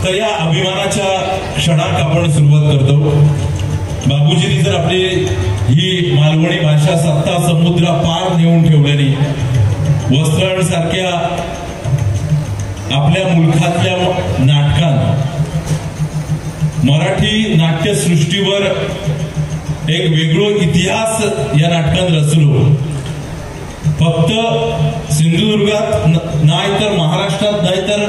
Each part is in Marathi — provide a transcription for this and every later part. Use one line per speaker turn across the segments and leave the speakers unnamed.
तर या अभिमानाच्या क्षणात आपण सुरुवात करतो. बाबूजींनी जर आपली ही मालवणी भाषा सत्ता समुद्रा पार नेऊन ठेवलेली, वस्त्रण सारख्या आपल्या मुलखातल्या नाटकात मराठी नाट्यसृष्टीवर एक वेगळो इतिहास या नाटकात रचलो. फक्त सिंधुदुर्गात नाही तर महाराष्ट्रात नाही तर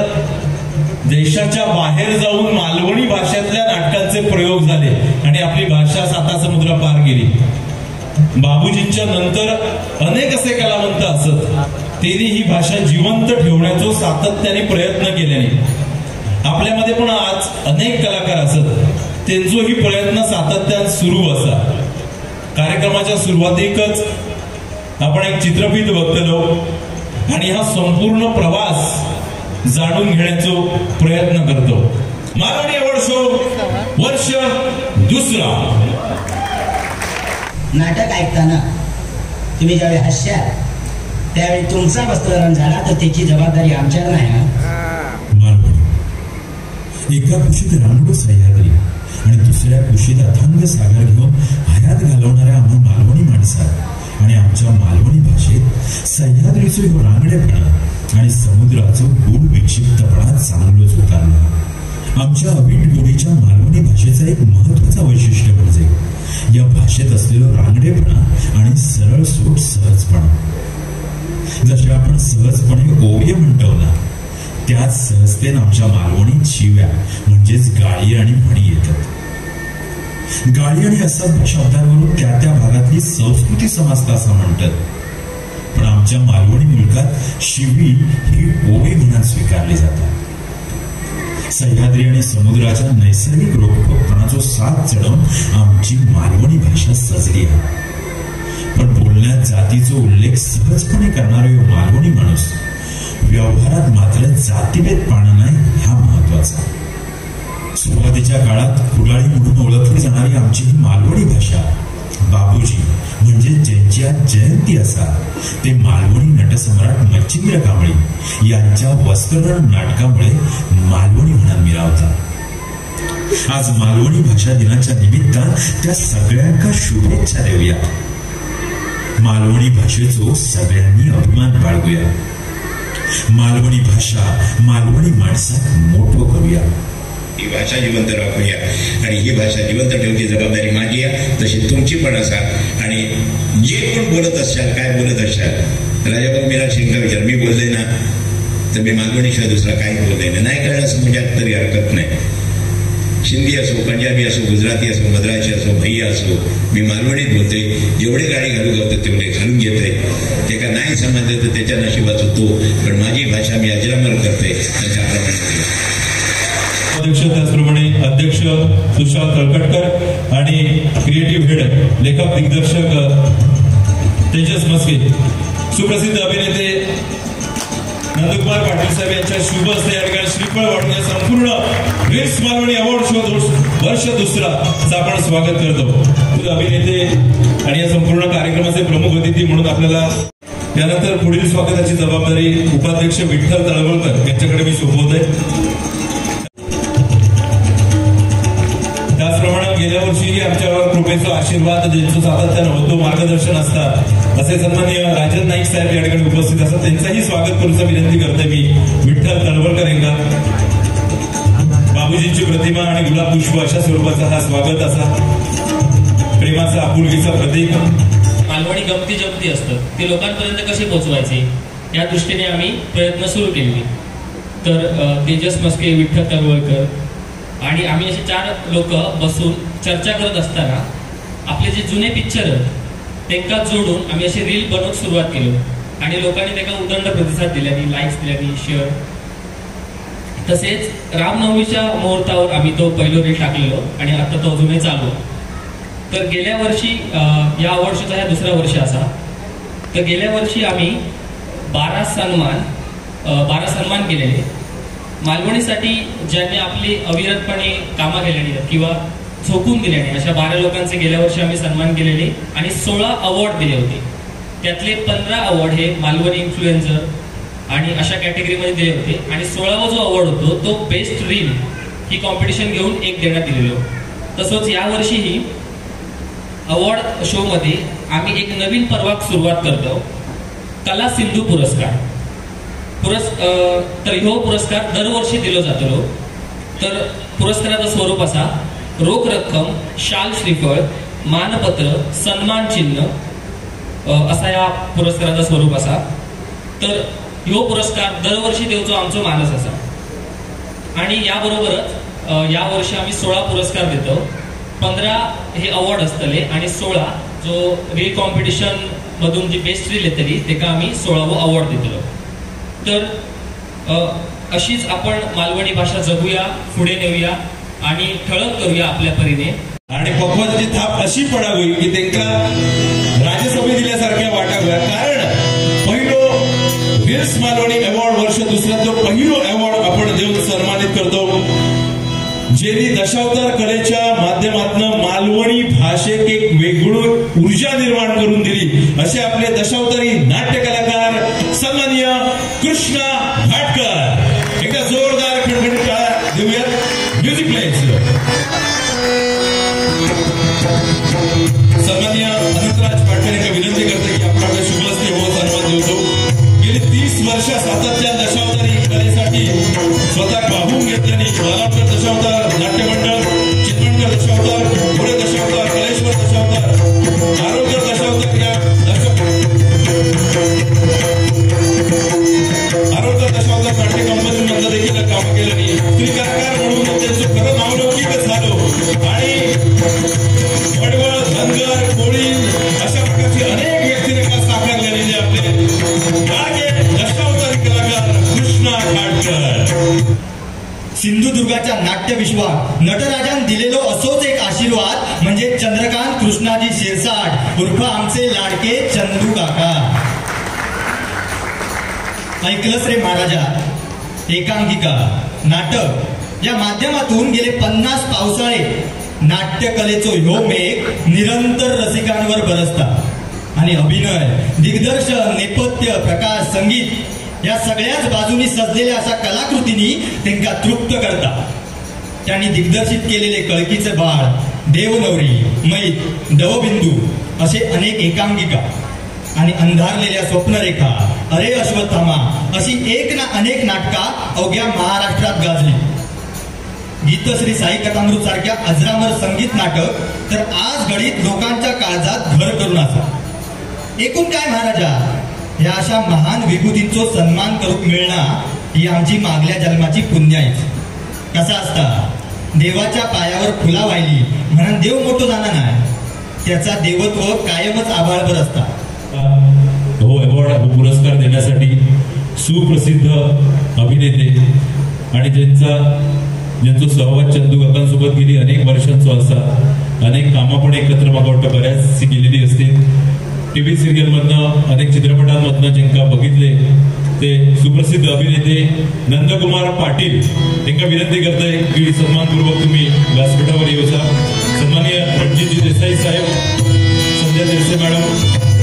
देशाच्या बाहेर जाऊन मालवणी भाषेतल्या नाटकांचे प्रयोग झाले आणि आपली भाषा साता समुद्र पार गेली. बाबूजींच्या नंतर अनेक असे कलावंत असत, त्यांनी ही भाषा जिवंत ठेवण्याचा सातत्याने प्रयत्न केल्याने आपल्यामध्ये पण आज अनेक कलाकार असत, त्यांचोही प्रयत्न सातत्यात सुरू असा. कार्यक्रमाच्या सुरुवातीकच आपण एक चित्रफित बघतलो आणि हा संपूर्ण प्रवास जाणून घेण्याचा प्रयत्न करतो. मालवणी अवॉर्ड शो वर्ष दुसरा.
नाटक ऐकताना तुम्ही ज्यावेळी हसशाल त्यावेळी तुमचा वस्त्रहरण झाला तर त्याची जबाबदारी आमच्यावर नाही.
मालवणी एका कुशीत रांगडो सह्याद्री आणि दुसऱ्या कुशीत अथांग सागर घेऊन हयात घालवणाऱ्या आम्हा मालवणी माणसात आणि आमच्या मालवणी भाषेत सह्याद्रीचो रांगडेपणा आणि समुद्राचो गूढ विक्षिप्तपणा चांगलोच उतारला. आमच्या अवीट गोडीच्या मालवणी भाषेचा एक महत्वाचा वैशिष्ट्य म्हणजे या भाषेत असलेला रांगडेपणा आणि सरळ सूट सहजपणा. जसे आपण सहजपणे ओव्य म्हणतो ना, त्याच सहजतेने आमच्या मालवणीत शिव्या म्हणजेच गाळी आणि म्हणी येतात. गाळी आणि असा शब्दांवरून त्या त्या भागातली संस्कृती समजता असं म्हणतात, पण आमच्या मालवणी मुलकात शिवी ही ओवी म्हणून स्वीकारली जातात. सह्याद्री आणि समुद्राच्या नैसर्गिक रोखठोकपणाचा साथ चढवून आमची मालवणी भाषा सजली आहे. पण बोलण्यात जातीचा उल्लेख सहजपणे करणारा मालवणी माणूस व्यवहारात मात्र जातीभेद पाळणं नाही हा महत्वाचा. सुरुवातीच्या काळात कुडाळी म्हणून ओळखली जाणारी आमची ही मालवणी भाषा बाबूजी म्हणजे ज्यांची आज जयंती असा ते मालवणी नटसम्राट मच्छिंद्र कांबळे यांच्या वस्त्रहरण नाटकामुळे मालवणी म्हणून मिरावतात. आज मालवणी भाषा दिनाच्या निमित्तान त्या सगळ्यांना शुभेच्छा देऊया. मालवणी भाषेचो सगळ्यांनी अभिमान बाळगूया. मालवणी भाषा मालवणी माणसात मोठो करूया.
ही भाषा जिवंत राखूया आणि ही भाषा जिवंत ठेवण्याची जबाबदारी माझी आहे, तशी तुमची पण असा. आणि जे कोण बोलत असाल काय बोलत असाल राजाभाऊ मीरा शिंका विचार मी बोलले ना तर मी मालवणीशिवाय दुसरा काही बोलले नाही कळलं असं म्हणजे तरी हरकत नाही. सिंधी असो, पंजाबी असो, गुजराती असो, मद्रासी असो, भैया असो, मी मालवणीत बोलते. जेवढे गाडी घालू होतं तेवढे घालून घेते. ते का नाही समजलं तर त्याच्या नशिबात होतो, पण माझी भाषा मी अजरामर करते त्याच्याप्रमाणे.
अध्यक्ष त्याचप्रमाणे अध्यक्ष सुशांत तळकटकर आणि क्रिएटिव्ह हेड लेखक दिग्दर्शक तेजस मस्के, सुप्रसिद्ध अभिनेते नंदकुमार पाटील साहेब यांच्या शुभ हस्ते या ठिकाणी श्रीफळ वाटून संपूर्ण ग्रेस मालवणी अवॉर्ड शो वर्ष दुसरा आपण स्वागत करतो. अभिनेते आणि या संपूर्ण कार्यक्रमाचे प्रमुख अतिथी म्हणून आपल्याला यानंतर पुढील स्वागताची जबाबदारी उपाध्यक्ष विठ्ठल तळवळकर यांच्याकडे मी सोपवतोय. त्याचप्रमाणे गेल्या वर्षीही आमच्यावर कृपेचा आशीर्वाद ज्यांचं सातत्यानं होतो मार्गदर्शन असतात असे सन्माननीय राजन नाईक साहेब या ठिकाणी उपस्थित असतात. त्यांचाही स्वागत करूचा विनंती करते मी विठ्ठल तळवळकर यांना. बाबूजींची प्रतिमा आणि गुलाब पुष्प अशा स्वरूपाचा हा स्वागत असा प्रेमाचा आपुलकीचा प्रतीक.
मालवणी गमती जमती असतात ते लोकांपर्यंत कसे पोहोचवायचे या दृष्टीने आम्ही प्रयत्न सुरू केले. तर तेजस मस्के, विठ्ठल तळवळकर आणि आम्ही असे 4 लोक बसून चर्चा करत असताना आपले जे जुने पिक्चर त्यांना जोडून आम्ही असे रील बनवून सुरुवात केली आणि लोकांनी त्याला उदंड प्रतिसाद दिल्याने, लाईक्स दिल्याने, शेअर. तसेच रामनवमीच्या मुहूर्तावर आम्ही तो पहिलो रील टाकलेलो आणि आता तो अजूनही चालू. तर गेल्या वर्षी या वर्षाचा हा दुसरा वर्ष असा. तर गेल्या वर्षी आम्ही 12 सन्मान केलेले. मालवणीसाठी ज्यांनी आपली अविरतपणे कामं केलेली किंवा झोकून दिल्याने अशा 12 लोकांचे गेल्या वर्षी आम्ही सन्मान केलेले आणि 16 अवॉर्ड दिले होते. त्यातले 15 अवॉर्ड हे मालवणी इन्फ्लुएन्सर आणि अशा कॅटेगरीमध्ये दिले होते आणि 16वा जो अवॉर्ड होतो तो बेस्ट रील ही कॉम्पिटिशन घेऊन एक देण्यात दिलेलो. तसंच यावर्षीही अवॉर्ड शो मध्ये आम्ही एक नवीन पर्वाक सुरुवात करतो, कला सिंधू पुरस्कार. तर ह्यो पुरस्कार दरवर्षी दिलो जातलो. तर पुरस्काराचं स्वरूप असा, रोख रक्कम, शाल श्रीफळ, मानपत्र, सन्मान चिन्ह असा या पुरस्काराचं स्वरूप असा. तर ह्यो पुरस्कार दरवर्षी देवचो आमचो मानस असा. आणि याबरोबरच यावर्षी आम्ही 16 पुरस्कार देतो. 15 हे अवॉर्ड असतले आणि 16 जो रील कॉम्पिटिशन मधून जी बेस्ट रील येतली तेका आम्ही 16वो अवॉर्ड दितलो. तर अशीच आपण मालवणी भाषा जगूया, पुढे नेऊया आणि ठळक करूया आपल्या परीने.
आणि पक्वाची थाप अशी पडावी की त्यांना राज्यसभेत दिल्यासारख्या वाटाव्या. कारण पहिलो रील्स मालवणी अवॉर्ड वर्ष दुसरा जो पहिलो अवॉर्ड आपण देऊन सन्मानित करतो, ज्यांनी दशावतार कलेच्या माध्यमातून मालवणी भाषेक एक वेगळी ऊर्जा निर्माण करून दिली, असे आपले दशावतारी नाट्य कलाकार सन्माननीय कृष्णा भाटकर. एकदा जोरदार खणखणीत टाळ्या देऊयात. Music place. सन्माननीय अनंतराज भाटकर यांना विनंती करते की आपल्याकडे शुभलक्ष्मी हो सन्मान देतो. गेली 30 वर्ष सातत्याने दशावतारी कलेसाठी स्वतः वाहून घेतल्याने वालावकर दशावतार नाट्य मंडळ, चितमणकर दशावतार, पुणे दशावतार, कलेश्वर दशावतार, आरोग्य दशावतार या आरोग्य दशावतार नाट्य कंपनीमध्ये देखील काम केलं. स्त्रीकलाकार म्हणून त्यांचं खरं नावलौकिक झालं. आणि वडवळ, धनगर, कोळी अशा प्रकारची अनेक व्यक्तिरेखा साकारलेले आपले दशावतारी कलाकार कृष्णा भाटकर.
सिंधुदुर्गाच्या नाट्य विश्वात नटराजान दिलेलो असोच एक आशीर्वाद म्हणजे चंद्रकांत कृष्णाजी शिरसाट उर्फ आमचे लाडके चंदू काका. ऐकलंच रे महाराजा, एकांकिका, नाटक या माध्यमातून गेले 50 पावसाळे नाट्यकलेचो ह्यो मेघ निरंतर रसिकांवर बरसता. आणि अभिनय, दिग्दर्शन, नेपथ्य, प्रकाश, संगीत या सगळ्याच बाजूनी सजलेल्या अशा कलाकृतींनी त्यांना तृप्त करता. त्यांनी दिग्दर्शित केलेले कळकीचे बाळ, देवनवरी, मैत, दवबिंदू असे अनेक एकांकिका आणि अंधारलेल्या स्वप्नरेखा, अरे अश्वत्थामा अशी एक ना अनेक नाटका अवघ्या महाराष्ट्रात गाजली. गीतश्री साई कथामृत सारख्या अजरामर संगीत नाटक तर आज घडीत लोकांच्या काळजात घर करून असा. एकूण काय महाराजा, या अशा महान विभूतींचो सन्मान करूक मिळणं ही आमची मागल्या जन्माची पुण्याईच. कसा असता, देवाच्या पायावर फुला वाहिली म्हणून देव मोठो जाणार नाही, त्याचा देवत्व कायमच आभाळभर असता.
हो अवॉर्ड पुरस्कार देण्यासाठी सुप्रसिद्ध अभिनेते आणि ज्यांचा सहवास चंदू काकांसोबत गेली अनेक वर्षांचो असा. अनेक कामं पण एकत्र म्हाका वाटतं बऱ्याच केलेली असतील. टीव्ही सिरियल मधनं, अनेक चित्रपटांमधनं ज्यांका बघितले ते सुप्रसिद्ध अभिनेते नंदकुमार पाटील त्यांना विनंती करते की सन्मानपूर्वक तुम्ही व्यासपीठावर येऊचा. सन्माननीय रणजितजी देसाई साहेब, संध्या देसाई मॅडम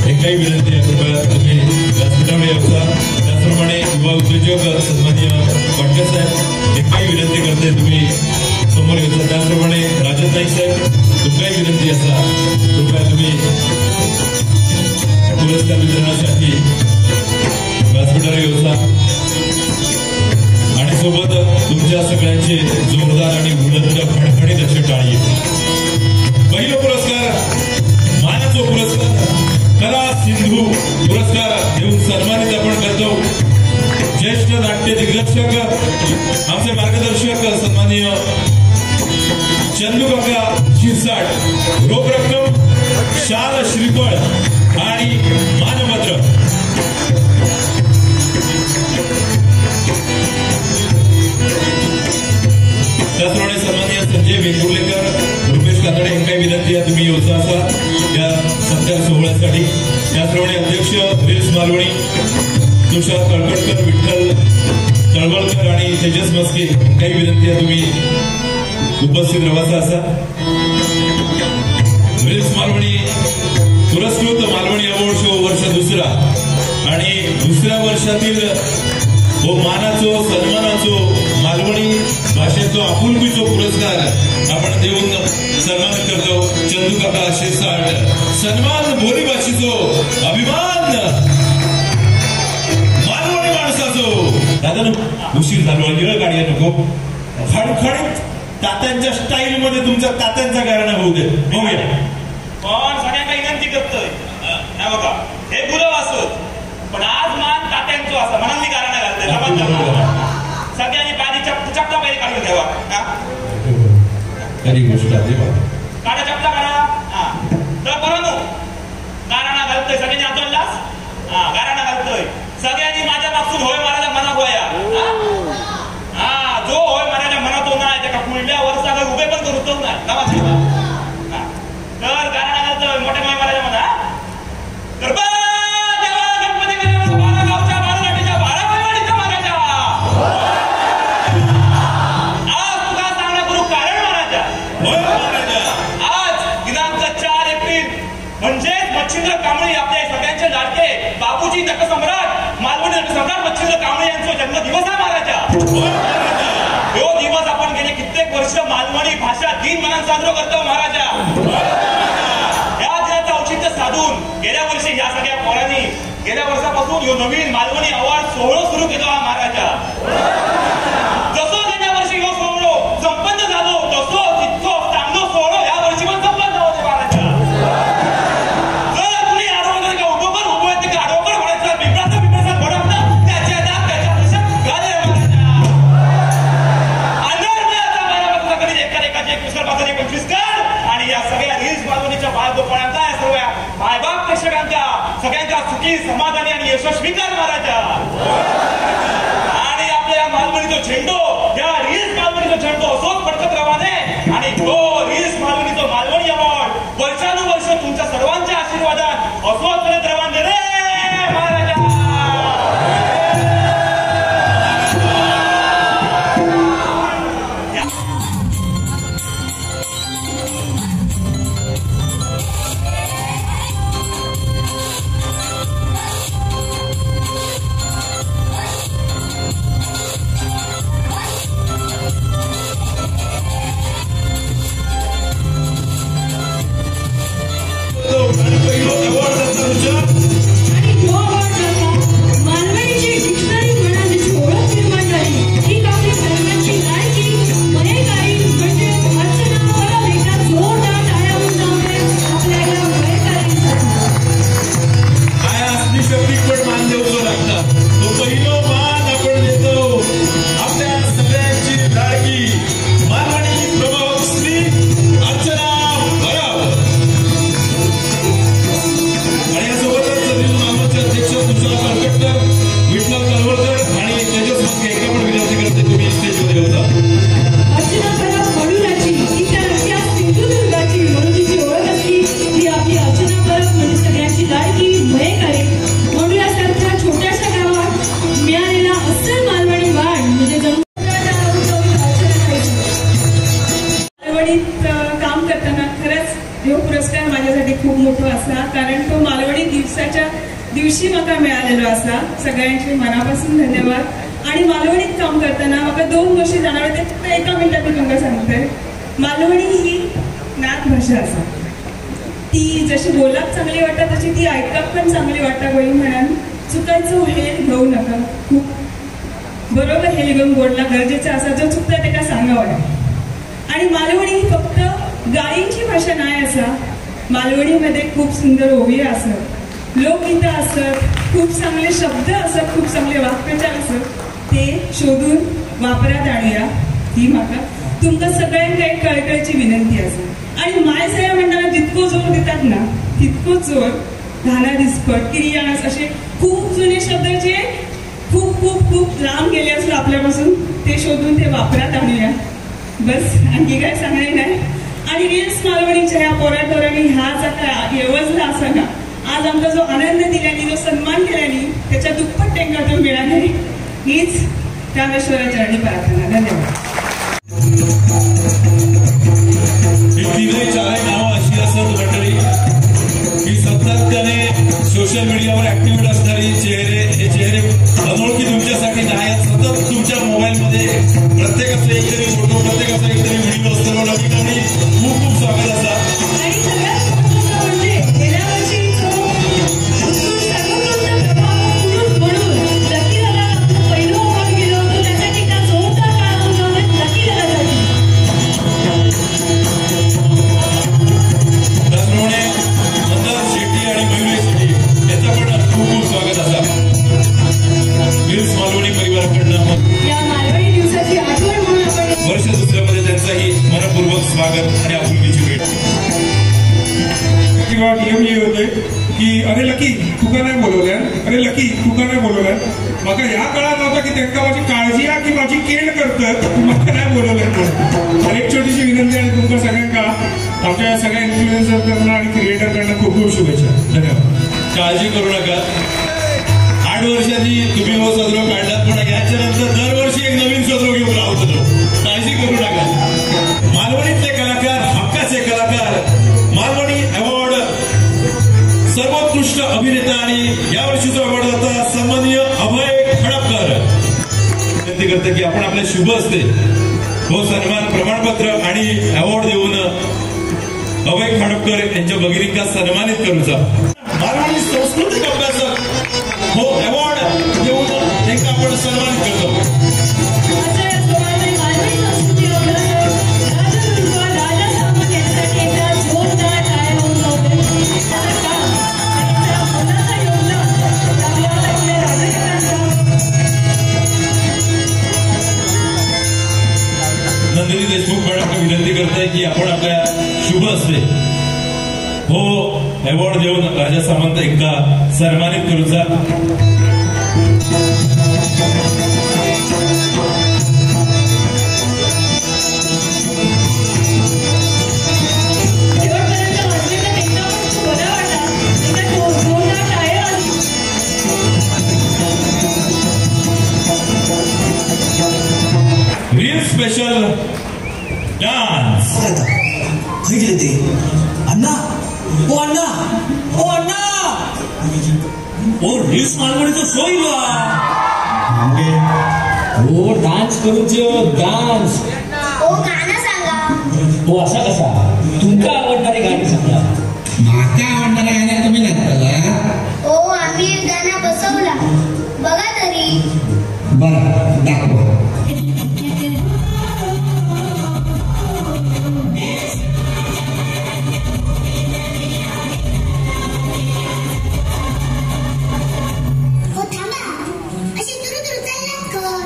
यांनाही विनंती आहे कृपया तुम्ही व्यासपीठावर येऊचा. त्याचप्रमाणे युवा उद्योजक सन्माननीय पाटकर साहेब यांनाही विनंती करते तुम्ही समोर येऊचा. त्याचप्रमाणे राजन नाईक साहेब तुमकाही विनंती असा कृपया तुम्ही पुरस्कार वितरणासाठी व्यासपीठावर येऊचा. आणि सोबत तुमच्या सगळ्यांचे जोरदार आणि बुलंद खणखणीत असे टाळी. पहिला पुरस्कार मानाचा पुरस्कार कला सिंधू पुरस्कार देऊन सन्मानित आपण करतो. ज्येष्ठ नाट्य दिग्दर्शक आमचे मार्गदर्शक सन्माननीय चंदू काका शिरसाट. रोख रक्कम, शाल श्रीफळ आणि मानपत्र. त्याचप्रमाणे सन्माननीय संजय वेंगुर्लेकर, रुपेश कातडे यांना विनंती आहे तुम्ही योचा असा या सत्कार सोहळ्यासाठी. त्याचप्रमाणे अध्यक्ष रील्स मालवणी तुषार कळकटकर, विठ्ठल तळवळकर आणि तेजस मस्के यांनाही विनंती आहे तुम्ही उपस्थित रवाचा असा. रील्स मालवणी पुरस्कृत मालवणी अवॉर्ड शो वर्ष दुसरा आणि दुसऱ्या वर्षातील
हो मानाचो सन्मानाचो मालवणी भाषेचो आपुलकीचो पुरस्कार आपण देऊन सन्मान करतो चंदू काका शिरसाट. सन्मान बोली भाषेचो अभिमान मालवणी माणसाचो. दादा उशीर झालो वेळ काढूया नको. खडखडीत तात्यांच्या स्टाईल मध्ये तुमच्या तात्यांचा गाणं होऊ दे. बघूया
पण सगळ्यांना विनंती करतोय बघा हे गुरव असत पण आज मान तात्यांचो असा म्हणून मी गाणं घालतोय. सगळ्यांनी पाणी चपटा पाहिजे काढून ठेवा.
खरी गोष्ट आहे
काढा चपटा काढा. तर बरं गाणं घालतोय सगळ्यांनी आतोडलास. गाणं घालतोय सगळ्यांनी माझ्या पासून होय मारायला मनात होया. जो होय मारायला मनात होणार त्याला पुढल्या वर्षाला उभे पण करू नाही. तर गाणं घालतोय मोठ्या माय मारायला म्हणा. तर मच्छिंद्र कांबळे आपल्या सगळ्यांचे लाडके बापूजी नटसम्राट मालवणी नटसम्राट मच्छिंद्र कांबळे यांचा जन्मदिवस आहे महाराजा. तो दिवस आपण गेले कित्येक वर्ष मालवणी भाषा दिन म्हणून साजरा करतो महाराजा. या दिनाचं औचित्य साधून गेल्या वर्षी या सगळ्या पोरांनी गेल्या वर्षापासून यो नवीन मालवणी अवॉर्ड सोहळा सुरू केला हा महाराजा. जसं गेल्या वर्षी यो सोहळो संपन्न झालो तसं तितको चांगलो सोहळो या वर्षी पण संपन्न झालो महाराजा. सगळ्यांचा सुखी समाधानी आणि यशस्वी कर महाराजा. आणि आपल्या मालवणीचा झेंडो या रील्स मालवणीचा झेंडो असोच फडकत रवाने आणि तो रील्स मालवणीचा मालवणी अवॉर्ड वर्षानुवर्ष तुमच्या सर्वांच्या आशीर्वादात असोच करत रवाने रे महाराजा.
काम करताना खरंच ह्यो पुरस्कार माझ्यासाठी खूप मोठा असा कारण तो मालवणी दिवसाच्या दिवशी म्हाका मिळालेलो असा. सगळ्यांचे मनापासून धन्यवाद. आणि मालवणीत काम करताना म्हाका 2 गोष्टी जाणवले ते फक्त एका मिनिटात मी तुमकां सांगते. मालवणी ही नात भाषा असा. ती जशी बोलप चांगली वाटता तशी ती ऐकप पण चांगली वाटता. गोळी म्हणान चुकायचो हेल घेऊ नका. खूप बरोबर हेल घेऊन बोलणं गरजेचं असा. जो चुकता त्याला सांगावं. आणि मालवणी ही फक्त गायींची भाषा नाही असा. मालवणीमध्ये खूप सुंदर ओवी असत, लोकगीतं असत, खूप चांगले शब्द असत, खूप चांगले वाक्प्रचार असत. ते शोधून वापरात आणूया ही म्हाका तुमका सगळ्यांका एक कळकळीची विनंती असा. आणि मायसया म्हणताना जितको जोर देतात ना तितकोच जोर धाना दिसपट किरियाणस असे खूप जुने शब्द जे खूप खूप खूप लांब गेले असलो आपल्यापासून ते शोधून ते वापरात आणूया. बस आणखी काय सांगणे नाही. आणि रील्स मालवणीच्या ह्या पोराटोरांनी हा जसा येवजला असा ना आज आमचा जो आनंद दिल्याने जो सन्मान केल्याने त्याच्या दुप्पट टेंका तो मिळाले हीच रामेश्वराचरणी प्रार्थना. धन्यवाद.
चार नावं अशी असत मंडळी की सातत्याने सोशल मीडियावर ऍक्टिव्ह असणारी चेहरे हे चेहरे अनोळखी तुमच्यासाठी नाही, सतत तुमच्या मोबाईलमध्ये प्रत्येकाचा एक तरी फोटो, प्रत्येकाचा एक तरी व्हिडिओ असतो. ठिकाणी खूप खूप स्वागत असा.
आणि सगळ्यात महत्त्वाचं म्हणजे गेल्या वर्षी जो उत्कृष्ट सर्वोत्कृष्ट पुरुष म्हणून लकी दादा आपलं पहिलं अवॉर्ड गेलं होतं, त्यासाठी त्या जोरदार टाळ्या वाजवण्यात लकी दादासाठी.
त्याचप्रमाणे मंदार शेट्टी आणि मयुरी शेट्टी याचं पण खूप खूप स्वागत असा. विल्स मालवणी परिवाराकडनं
या मालवणी दिवसाची आठवण म्हणून आपण
वर्ष दुसऱ्यामध्ये त्यांचंही मनपूर्वक स्वागत आणि आपुलकीची भेट.
किंवा नियम हे होते की अरे लकी तुका नाही बोलवल्या, अरे लकी तुका नाही बोलवल्या. म्हाका ह्या काळात नव्हता की त्यांना माझी काळजी आहे की माझी केड करतात म्हाका नाही बोलवल्या. आणि एक छोटीशी विनंती आहे तुमच्या सगळ्यांना, आमच्या सगळ्या इन्फ्लुएन्सरकडनं आणि क्रिएटरकडनं खूप खूप शुभेच्छा. धन्यवाद.
काळजी करू नका. 8 वर्षांनी तुम्ही हो सदरो काढलात, पण याच्या नंतर दरवर्षी एक नवीन सदरो घेऊन राहतो. काळजी करू नका. मालवणीतले कलाकार, हक्काचे कलाकार, मालवणी अवॉर्ड सर्वोत्कृष्ट अभिनेता आणि यावर्षीचा अवॉर्ड जाता सन्माननीय अभय खडपकर. विनंती करते की आपण आपल्या शुभ असते हो सन्मान प्रमाणपत्र आणि अवॉर्ड देऊन अभय खडपकर यांच्या भगिनींना सन्मानित करूचा. मालवणी सांस्कृतिक अभ्यासक हो अवॉर्ड देऊन त्यांना आपण सन्मानित करतो.
आजच्या या सोहळ्यात मालवणी संस्कृती अभ्यासक राजगुरू राजा सामंत यांच्यासाठी एकदा जोरदार टाळ्या वाजवते. त्याचं काम आणि त्या मोलाचं योगदान आपल्या राजकारणाचं.
नंदिनी देशमुख मॅडमला विनंती करताय की आपण आपल्या शुभ असते हो अवॉर्ड देऊन राजा सामंत यांना सन्मानित करूचा.
शेवटपर्यंत वाचलेलं त्यांना खूप बरं वाटलं. एकदा जोरदार टाळ्या वाजवून
रील स्पेशल डान्स.
खै गेले ते अण्णा, ओ अण्णा, ओ अण्णा, ओ रील्स मालवणीचं शो इलो
हो डान्स करूचो डान्स.
ओ गाणं सांगा.
हो असा कसा तुमका आवडणारे गाणी सांगा.
माका आवडणाऱ्या गाण्या तुम्ही लागताला.
ओ आम्ही एक गाणं बसवला बघा तरी.
बरं दाखवा.
हो थांबा, अशी दुरू चाललात कोण.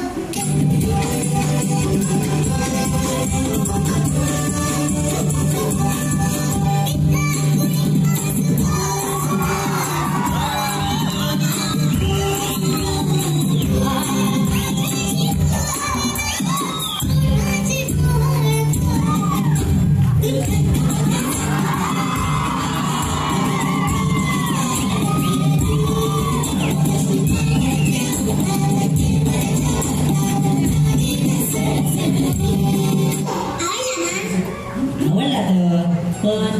आवडला तर पण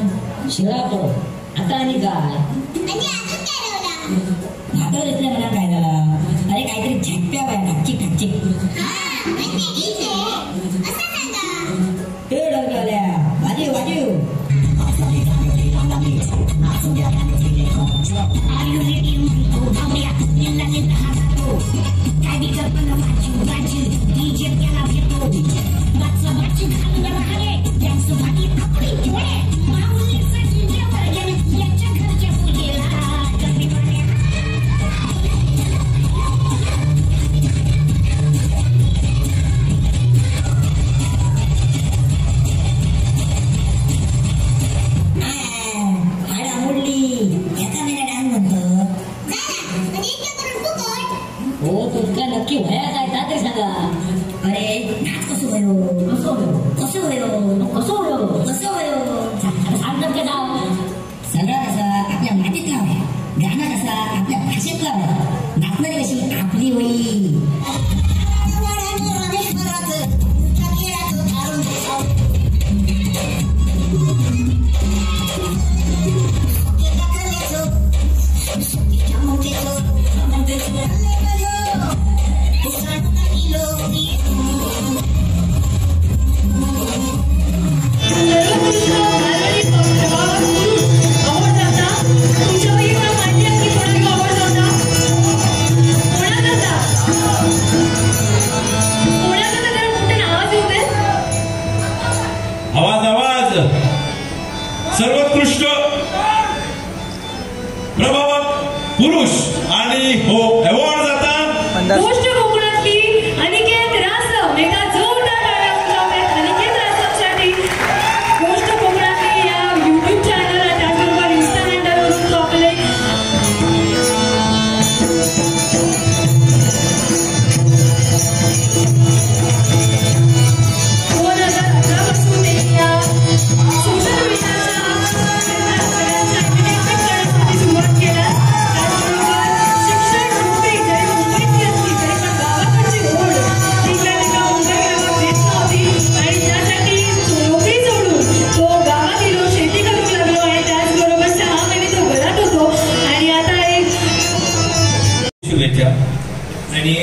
शिळा पडो आता आणि काय भाकर घेतलं मला काय झाला. अरे काहीतरी झटप्या बाय ठाकचिक ठाकचिक ते डोक्याल्या वाजीव वाजीव. हो तुमका नक्की वया काय ते सांगा.
अरे नाच कसं होयो, कसं होयो, कसं होयो, कसं होयो, कसं होयो.
सांग नक्की जाऊ.
सगळं कसं आपल्या मातीतला होया, गाणं कसं आपल्या भाषेतला होया, नाचणारी कशी आपली होई.
Mountain
शुभेच्छा. आणि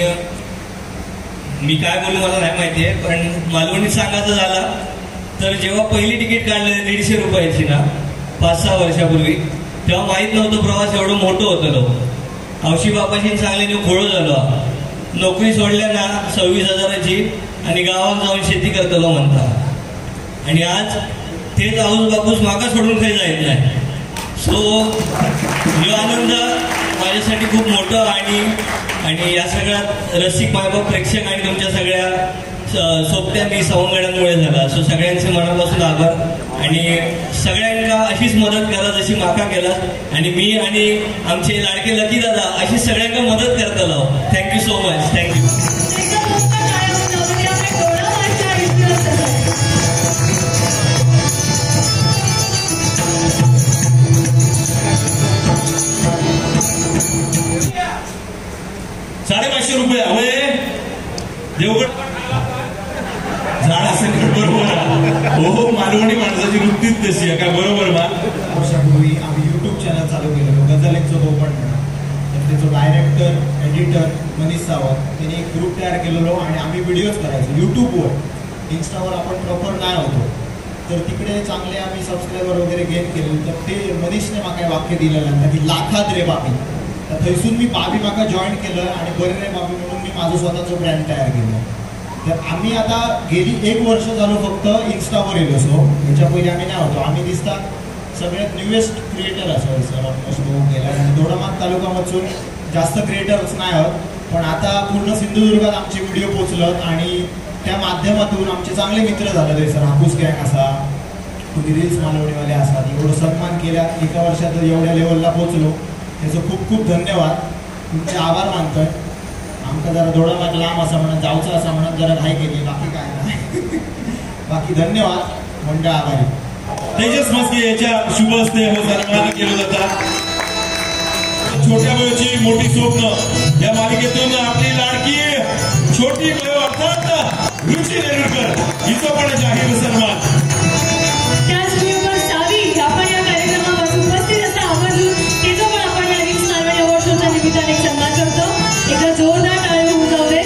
मी काय बोलू मला नाही माहिती आहे, पण मालवणीत सांगायचं झाला तर जेव्हा पहिली तिकीट काढलं 150 रुपयाची ना 5-6 वर्षापूर्वी, तेव्हा माहीत नव्हतं प्रवास एवढं मोठं होतं. हौशी बापाशी सांगल्याने खोळं झालो. नोकरी सोडल्या ना 26,000ची आणि गावात जाऊन शेती करतलो म्हणता. आणि आज तेच आऊस बापूस मागा सोडून काही जायचं नाही. सो हा आनंद माझ्यासाठी खूप मोठं. आणि या सगळ्यात रसिक मायबाप प्रेक्षक आणि तुमच्या सगळ्या सोबत्यांनी सवंगड्यांमुळे झाला. सो सगळ्यांचे मनापासून आभार. आणि सगळ्यांना अशीच मदत करा जशी माका केला. आणि मी आणि आमचे लाडके लकी दादा अशी सगळ्यांना मदत करतलो. Thank you so much. थँक्यू.
₹550 हवे देवगड झाड असेल. बरोबर. हो, मालवणी माणसाची वृत्तीच तशी आहे. काय बरोबर बा.
वर्षापूर्वी आम्ही युट्यूब चॅनल चालू केलेलो गझल एक चोपण म्हणून. तर त्याचं डायरेक्टर एडिटर मनीष सावंत त्यांनी एक ग्रुप तयार केलेलो आणि आम्ही व्हिडिओज करायचो युट्यूबवर. इन्स्टावर आपण प्रॉपर नाही होतो, तर तिकडे चांगले आम्ही सबस्क्रायबर वगैरे गेन केले. तर ते मनीषने म्हाका वाक्य दिलेलं की लाखात रे बाबी. तर थंयसून मी बाबी म्हाका जॉईन केलं आणि बरे रे बाबी म्हणून मी माझं स्वतःचं ब्रँड तयार केलं. तर आम्ही आता गेली 1 वर्ष झालो फक्त इन्स्टावर येलो. सो ह्याच्या पहिले आम्ही नाही होतो. आम्ही दिसता सगळ्यात न्यूएस्ट क्रिएटर असो सर ऑलमोस्ट होऊन गेला. आणि दोडामार्ग तालुक्यामधून जास्त क्रिएटर्स नाही आहोत, पण आता पूर्ण सिंधुदुर्गात आमचे व्हिडिओ पोचलत आणि त्या माध्यमातून आमचे चांगले मित्र झाले. ते सर हापूस गँग असा, तुम्ही रील्स मालवणीवाले असतात. एवढं सन्मान केल्या 1 वर्षात एवढ्या लेवलला पोचलो. त्याचं खूप खूप धन्यवाद. तुमचे आभार मानतोय. आमका जरा दोडामार्ग लांब असा म्हणत जाऊचं असं म्हणत जरा घाई केली, बाकी काय नाही. बाकी धन्यवाद मंडळ आभारी.
तेजस मस्के याच्या शुभ हस्ते सन्मान केलं जातात. छोट्या वयाची मोठी स्वप्न या मालिकेतून आपली लाडकी छोटी वयो अर्थात रुची नेरुरकर हिचं पण जाहीर सन्मान.
त्याचबरोबर सावी आपण या कार्यक्रमावर उपस्थित असता आवर्जून त्याचा पण आपण या रील्स मालवणी अवॉर्ड शोच्या निमित्ताने सन्मान करतो. एकदा जोरदार टाळ्या होऊन जाऊ दे.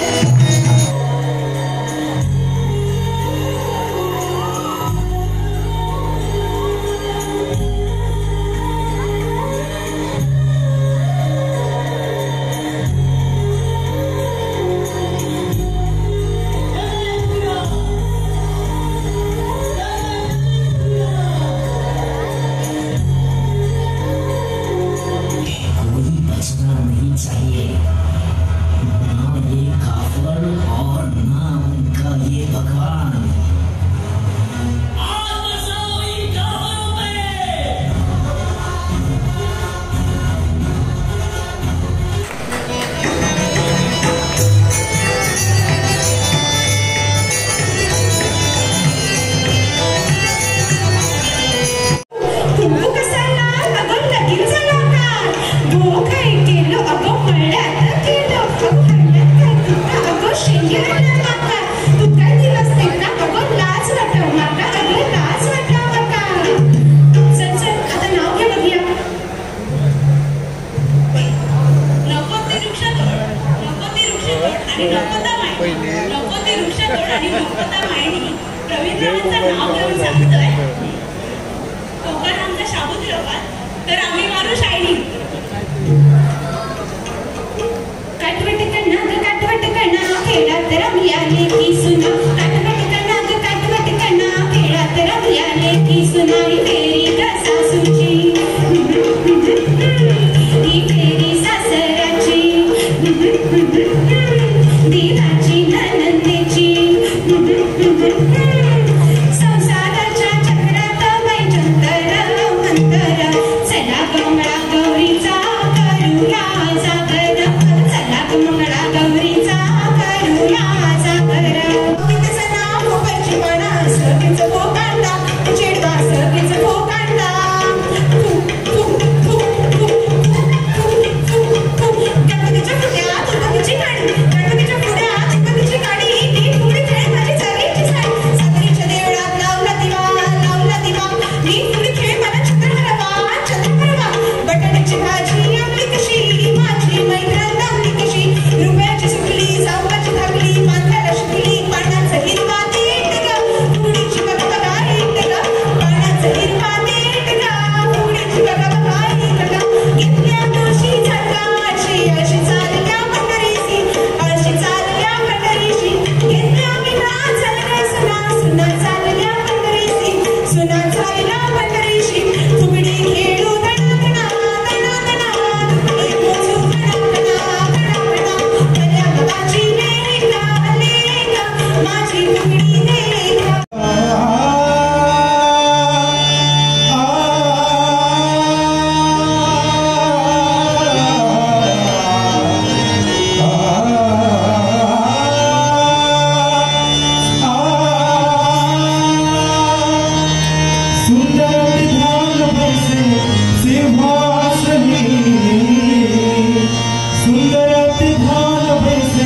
ते भान पैसे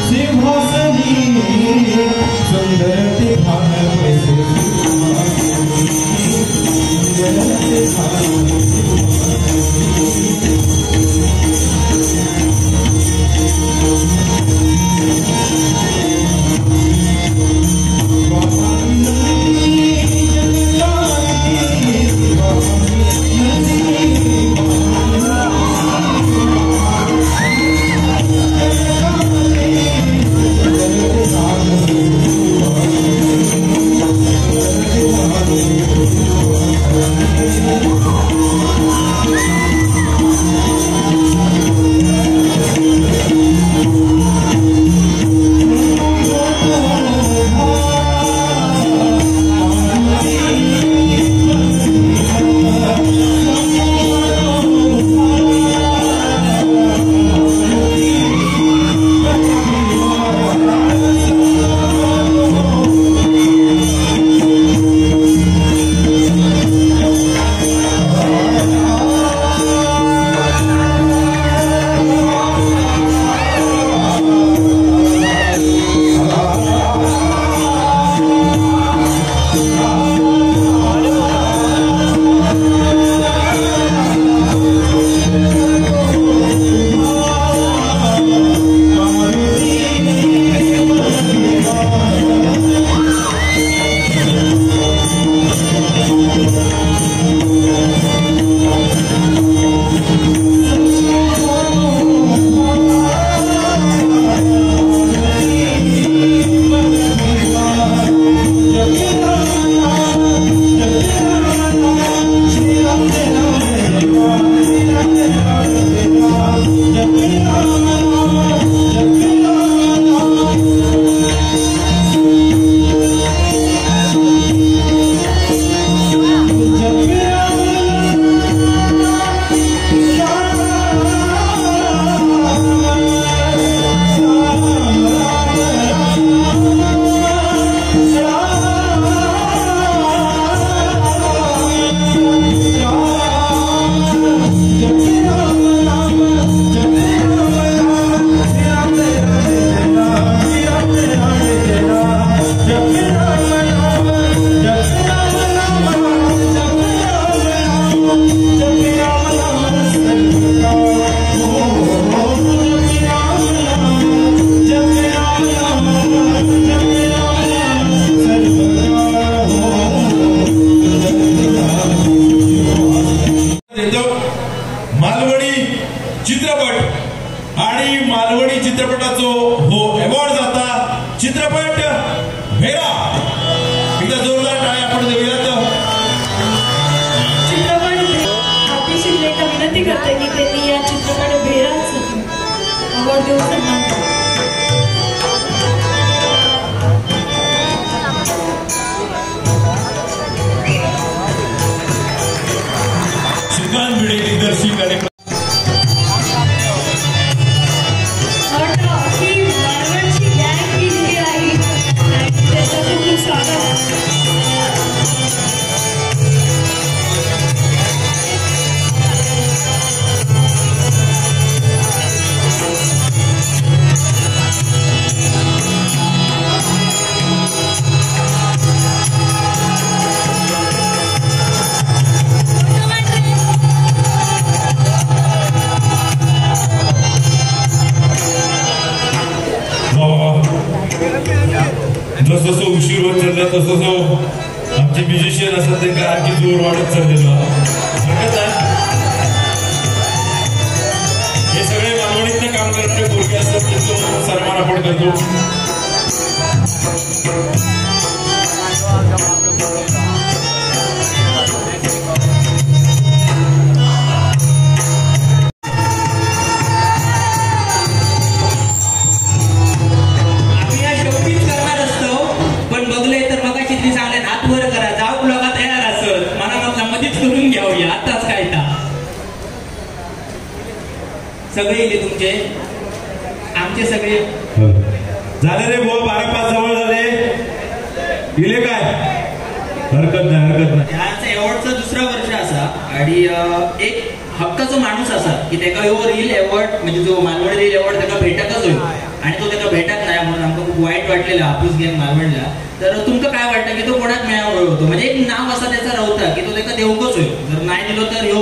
सिंहासनी सुंदर ते भान पैसे सुंदर ते भान
जसं उशीर होत चालला तसं आमचे म्युझिशियन असतात त्यांना आणखी जोर वाढत चाललेला हे सगळे मालवणीतनं काम करणारे पोरगे असतात त्यांचा सन्मान आपण करतो.
सगळे इले तुमचे आमचे सगळे
झाले रे बुवा 12-5 जवळ झाले इले काय हरकत नाही
ह्याचं एवढचं दुसरं वर्ष असा आणि एक हक्काचो माणूस असा की त्याका ह्यो रील अवॉर्ड म्हणजे जो मालवणी रील अवॉर्ड त्याका भेटकच होईल आणि तो त्याका भेटत नाही म्हणून आमका खूप वाईट वाटलेला हापूस गँग मालवणला. तर तुमका काय वाटतं की तो कोणाक मेळावं होतो म्हणजे एक नाव असा त्याचा रावता की तो त्याका देवकच होईल. जर नाही दिलो तर ह्यो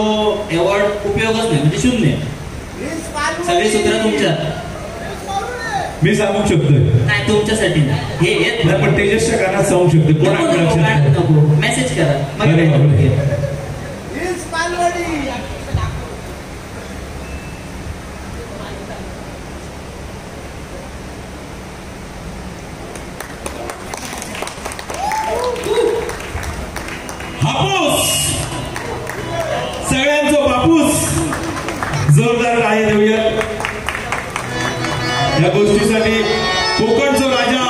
अवॉर्ड उपयोगच नाही म्हणजे शून्य. सगळी सूत्र तुमच्यात.
मी सांगू शकतोय
नाही तुमच्यासाठी नाही हे येत
पण तेजसच्या कानात सांगू शकतो कोणाकडे
नको मेसेज करा मग
हापूस सगळ्यांचा बापूस जोरदार आहे देऊया या गोष्टीसाठी. कोकणचा राजा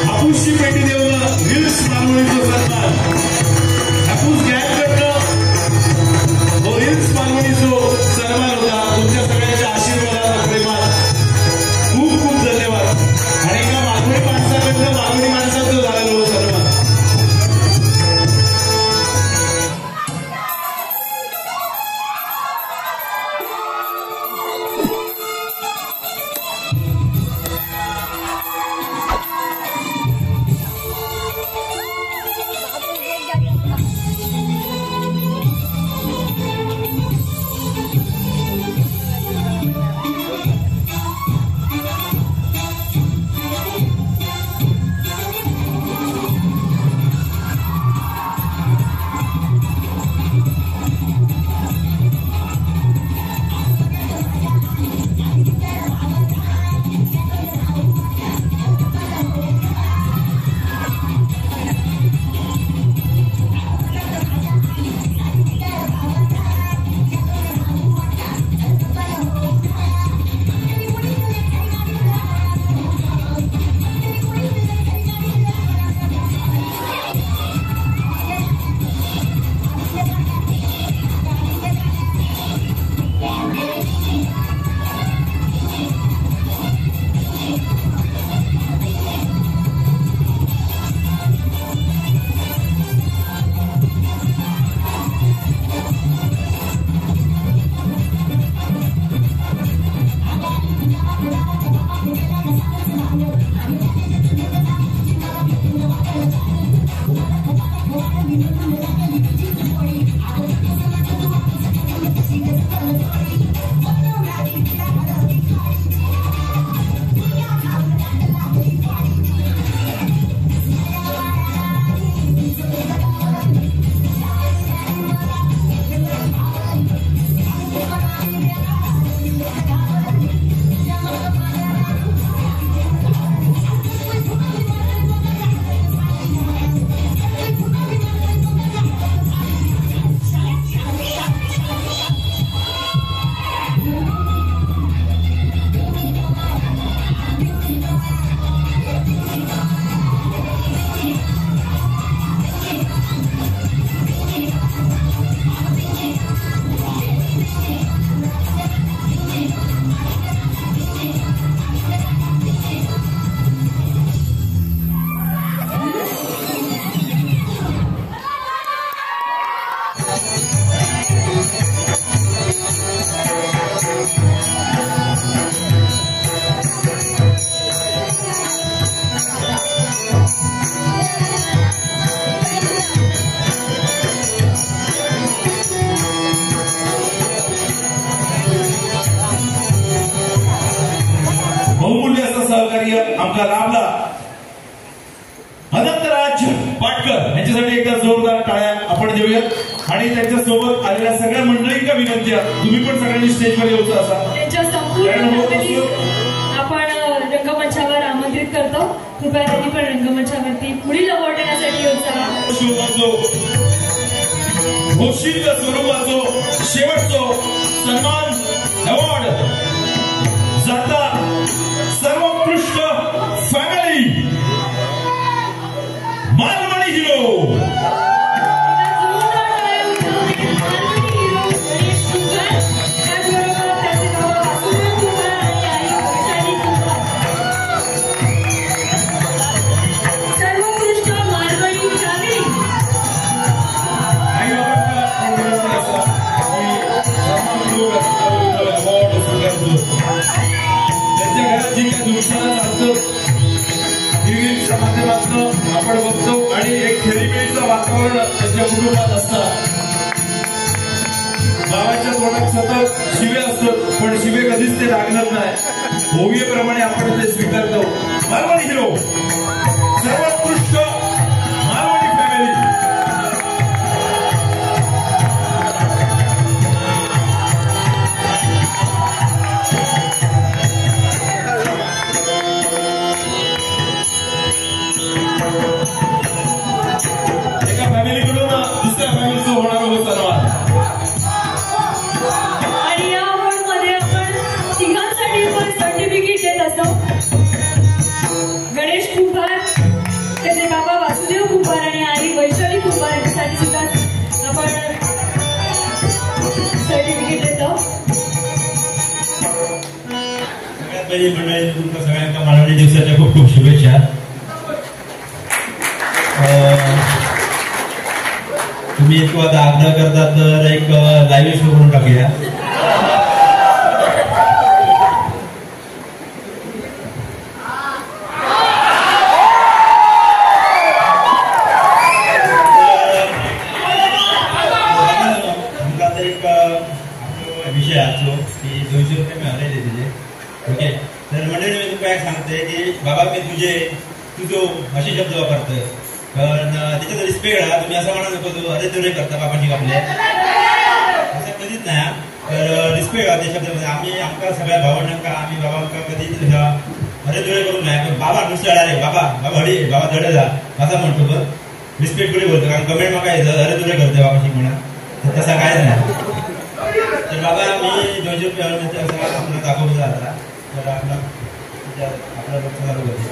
हापूसची पेटी देऊन रील्स मालवणीचा सन्मान हापूस गँग करतं हो रील्स मालवणीचा सन्मान होता. तुमच्या सगळ्यांच्या आशीर्वादाला प्रेमात खूप खूप धन्यवाद. आणि एका मालवणी माणसाकडनं मालवणी माणसाचं झालेलो सन्मान. सहकार्य आमका लाभला. अनंतराज पाटकर यांच्यासाठी एकदा जोरदार टाळ्या आपण देऊया. आणि त्यांच्या सोबत आलेल्या सगळ्या मंडळींना विनंती आहे तुम्ही पण सगळ्यांनी स्टेजवर येऊचं असा.
त्यांच्या संपूर्ण आपण रंगमंचावर आमंत्रित करतो. कृपया त्यांनी पण रंगमंचावरती पुढील अवॉर्ड देण्यासाठी येऊचा.
घोषित स्वरूपाचो शेवटचो सन्मान अवॉर्ड जाता सर्वोत्कृष्ट फॅमिली मालवणी हिरो.
सर्वोत्कृष्ट मालवणी फॅमिली
आपण बघतो आणि एक खेळीमेळीचं वातावरण त्यांच्या कुटुंबात असतात. बाबाच्या तोंडात सतत शिवे असतात पण शिवे कधीच ते लागणार नाही. भोगीप्रमाणे आपण ते स्वीकारतो. मालवणी हिरो सर्वोत्कृष्ट मालवणी फॅमिली. एका फॅमिलीकडून दुसऱ्या फॅमिलीचं होणारं हो सन्मान.
आणि या अवॉर्डमध्ये आपण तिघांसाठी पण सर्टिफिकेट देत असतो. गणेश कुंभार, त्याचे बाबा वासुदेव कुंभार आणि आई वैशाली कुंभार यांच्यासाठी सुद्धा आपण सर्टिफिकेट देतो.
सगळ्यात पहिली मंडळी तुमच्या सगळ्यांना मालवणी दिवसाच्या खूप खूप शुभेच्छा. तुम्ही एक आता आग्रह करता तर एक लाईव्ह शो करून टाकूया. विषय असतो की 200 रुपये मिळालेले तिथे. ओके, तर मंडळी मी तुमका सांगते की बाबा मी तुझो असे शब्द वापरतोय कारण त्याच्यात रिस्पेक्ट हा. तुम्ही असं म्हणा नको तू अरे तुरे करता बाबाची आपले असं कधीच नाही. तर रिस्पेक्ट हा त्या शब्दामध्ये. आम्ही आमका सगळ्या भावंडांका आम्ही बाबांका कधीच अरे तुरे करून नाही. पण बाबा नुसतं अरे बाबा बाबा हडी बाबा धडे जा असं म्हणतो. पण रिस्पेक्ट कुठे बोलतो कारण कमेंट मग काय अरे तुरे करते बाबाशी म्हणा तर तसा कायच नाही. तर बाबा मी 200 रुपये असं दाखवतो आता. तर आपला चालू होते.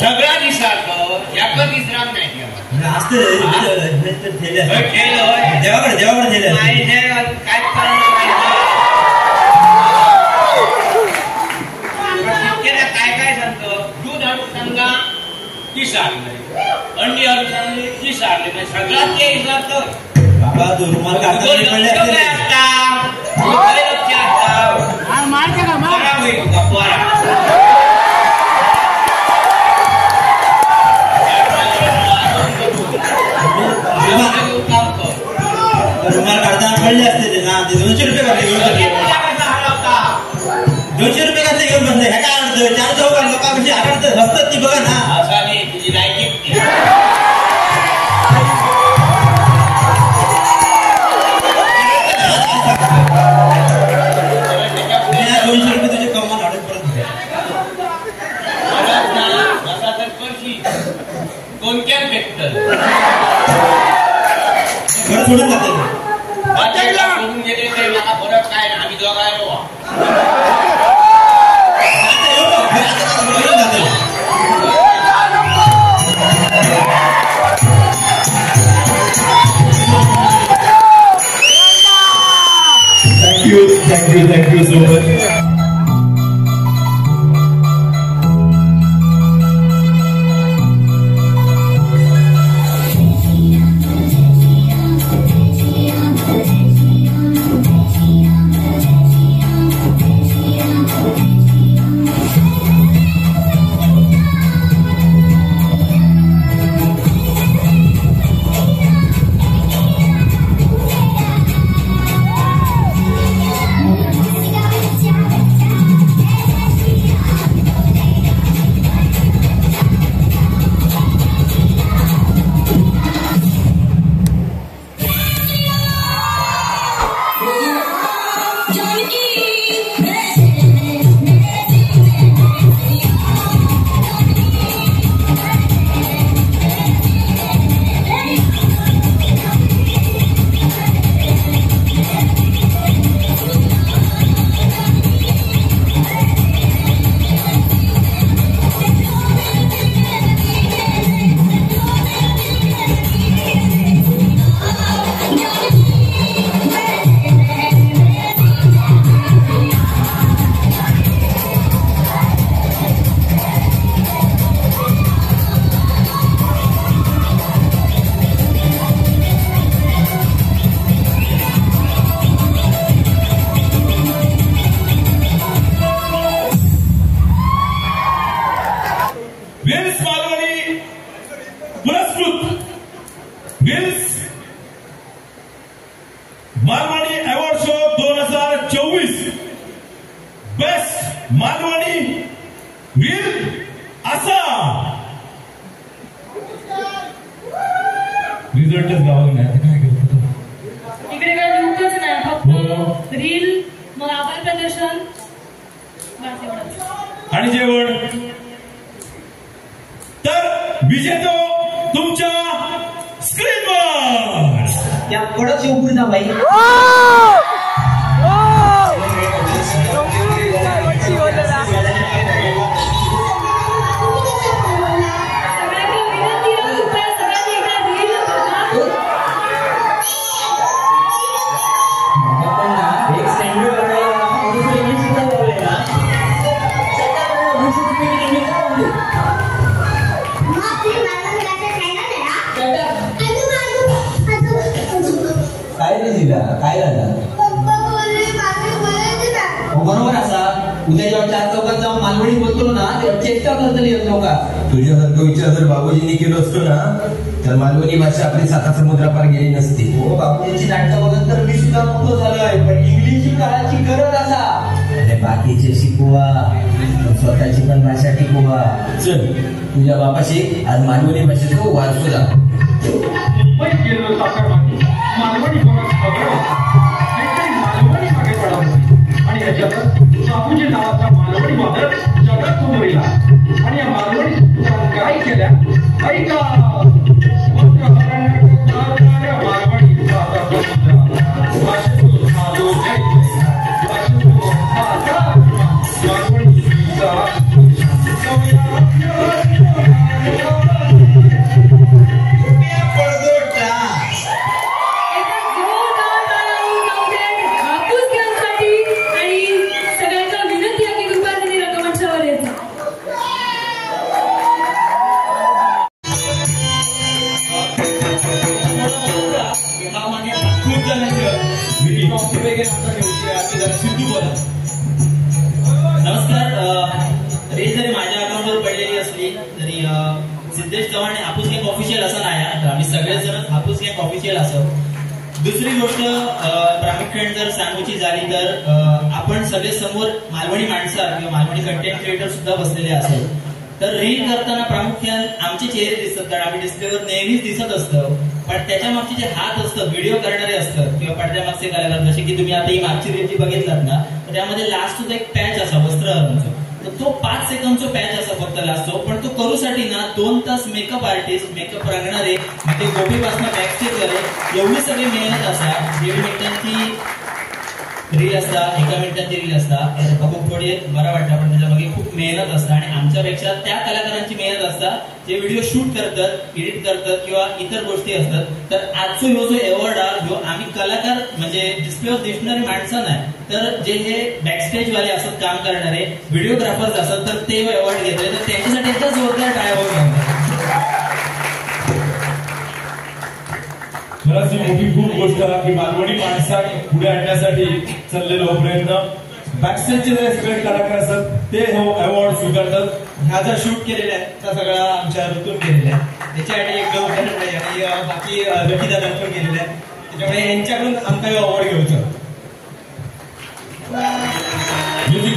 सगळा दिसातो याक दिसराम नाही
देवाकडे
काय काय सांगतो. दूध आणून सांगा ती सारले, अंडी आणून सांगली ती सारले नाही. सगळा ते विचारतो.
बाबा तो रुमाल रुमाल काढताना कळले असते ते ना. ते 200 रुपये घातले घेऊन बसले. 200 रुपये घातले घेऊन बसले. ह्या काय अडचण 4 चौघ लोकांशी आकडत हसतात ती बघा ना.
तुझी लायकी
200 रुपये तुझे कमाल आडत परत
कोणत्या भेटत
घर सोडून जाते.
सोडून गेले ते मला फरक काय ना. आम्ही दोघायलो
Thank you so much.
विल्स मालवणी पुरस्कृत विल्स Malvani award show 2024 best Malvani reel असा रिझल्टच गावाला नाही आता काय करतो
इकडे काय लिहूनच नाही फक्त रील मग आभार प्रदर्शन
आणि जेवण. तर विजेतो तुमच्या स्क्रीनवर
त्या कडक शिवपूर बाई काय झालं बरोबर असा उद्या जेव्हा 4 चौकात जाऊन मालवणी बोलतो ना तेव्हा चेष्टा करतली येत नका.
तुझ्यासारखं विचार जर बाबूजींनी केलं असतो ना तर मालवणी भाषा आपली 7 समुद्रापार गेली नसती.
हो बाबूजींची नाटकं बघत तर मी सुद्धा मोठं झालो आहे पण इंग्लिश ही काळाची गरज असा.
अरे बाकीचे शिकवा स्वतःची पण भाषा टिकवा.
चल तुझ्या बापाशी आज मालवणी भाषेचा वारसो दाखव.
मालवणी मागे पडावं आणि याच्यात बापूजी नावाचा मालवणी वादळ जगात उमरला आणि या मालवणी काय केल्या ऐका
नमस्कार. रेस जरी माझ्या अकाउंटवर पडलेली असली तरी सिद्धेश चव्हाण हापूस गँग ऑफिशियल असं नाही. आम्ही सगळेजण हापूस गँग ऑफिशियल असं. दुसरी गोष्ट प्रामुख्याने जर सांगूची झाली तर आपण सगळे समोर मालवणी माणसं किंवा मालवणी कंटेंट क्रिएटर सुद्धा बसलेले असेल तर रील करताना प्रामुख्याने आमचे चेहरे दिसतात कारण आम्ही डिस्प्लेवर नेहमीच दिसत असतं पण त्याच्या मागचे जे हात असतं व्हिडिओ करणारे असतात किंवा पडद्यामागचे कलाकार जसे की तुम्ही आता ही मागची रील जी बघितलात ना तर त्यामध्ये लास्ट सुद्धा एक पॅच असा वस्त्र हरणचा तर तो 5 सेकंदचा पॅच असा फक्त लास्टो पण तो करूसाठी ना 2 तास मेकअप आर्टिस्ट मेकअप रंगणारे म्हणजे गोपीपासून बॅकस्टेज झाले एवढी सगळी मेहनत असा 1.5 मिनिटांची रील असता 1 मिनिटांची रील असता खूप थोडी बरा वाटला पण त्याच्या मागे खूप मेहनत असता आणि आमच्यापेक्षा त्या कलाकारांची मेहनत असता जे व्हिडिओ शूट करतात एडिट करतात किंवा इतर गोष्टी असतात. तर आजचा ह्यो जो अवॉर्ड आहे जो आम्ही कलाकार म्हणजे डिस्प्लेवर दिसणारे माणसं नाही तर जे हे बॅकस्टेज वाले असतात काम करणारे व्हिडिओग्राफर्स असतात तर ते अवॉर्ड घेतले तर त्यांच्यासाठी एकदा जोरदार टाळ्या होऊन
खरंच ही मोठी खूप गोष्ट की मालवणी माणसा पुढे आणण्यासाठी चाललेलो प्रयत्न बॅकस्टेजचे जे सगळे कलाकार असतात ते हो अवॉर्ड स्वीकारतात.
ह्या ज्या शूट केलेल्या आहेत त्या सगळ्या आमच्या ऋतून केलेल्या आहेत त्याच्यासाठी एक उदाहरण नाही आणि बाकी लकीदादा पण केलेल्या आहेत त्याच्यामुळे यांच्याकडून आमचा अवॉर्ड घेऊचा.
म्युझिक